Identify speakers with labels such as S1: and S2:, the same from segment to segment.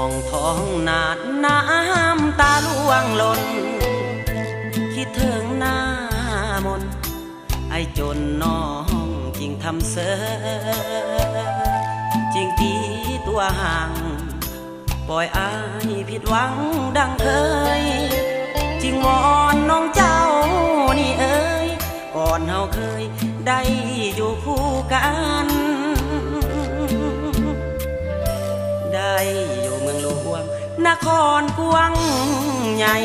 S1: องท้องนาดน้ำตาล่วงหล่นคิดถึงหน้ามนไอจนน้องจริงทำเสอจริงตีตัวห่างปล่อยอายผิดหวังดังเคยจริงวอนน้องเจ้านี่เอ้ยก่อนเฮาเคยได้อยู่คู่กันได้อยู่เมืองหลวงนครกวางใหญ่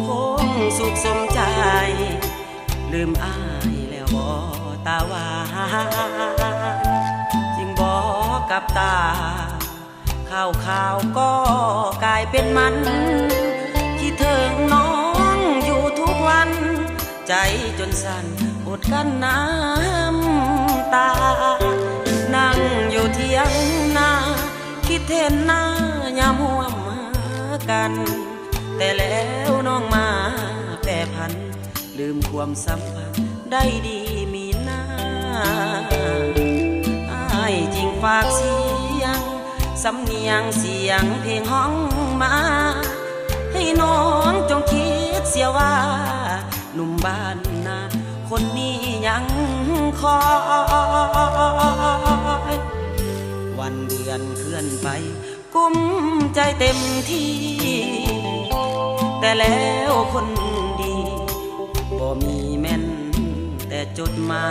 S1: คงสุขสมใจลืมอายแล้วบ่ตาหวานจริงบอกกับตาข่าวก็กลายเป็นมันคิดถึงน้องอยู่ทุกวันใจจนสั่นอดกั้นน้ำตานั่งอยู่เที่ยงนาคิดเห็นหน้ายามห่วมกันแต่แล้วน้องมาแปรผันลืมความสัมพันธ์ได้ดีมีหน้าอ้ายจริงฝากเสียงสำเนียงเสียงเพลงห้องมาให้น้องจงคิดเสียว่าหนุ่มบ้านนาคนนี้ยังคอยวันเดือนเคลื่อนไปกุ้มใจเต็มที่แต่แล้วคนดีบ่มีแม่นแต่จดหมา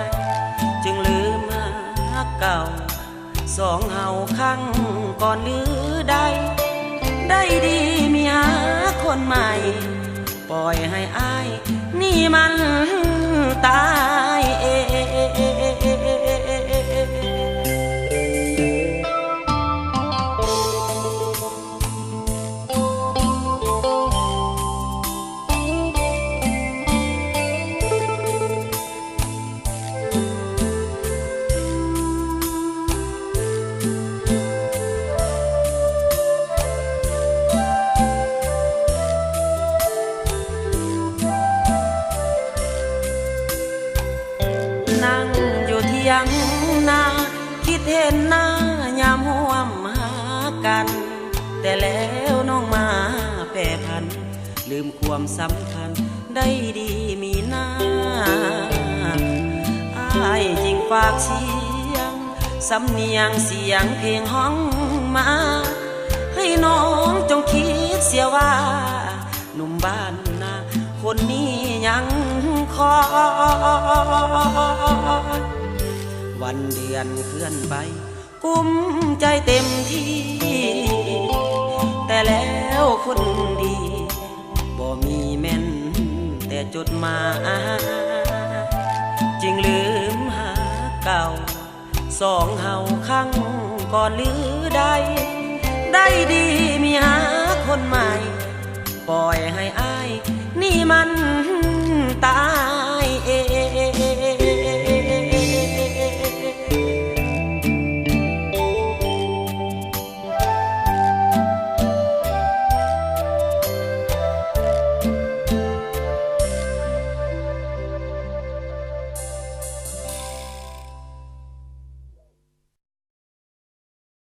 S1: ยจึงลืมรักเก่าสองเฮาครั้งก่อนหรือได้ดีมีหาคนใหม่ปล่อยให้อายนี่มันตายเองนั่งอยู่ที่ยังนาคิดเห็นหน้ายามห่วมหากันแต่แล้วน้องมาแปรผันลืมความสำคัญได้ดีมีหน้าอ้ายจริงฝากเสียงสำเนียงเสียงเพลงห้องมาให้น้องจงคิดเสียว่าหนุ่มบ้านนาคนนี้ยังคอยวันเดือนเคลื่อนไปกุ้มใจเต็มที่แต่แล้วคนดีบ่มีแม่นแต่จดหมายจึงลืมหาเก่าสองเฮาครั้งก่อนหรือได้ดีมีหาคนใหม่ปล่อยให้อายนี่มันตาย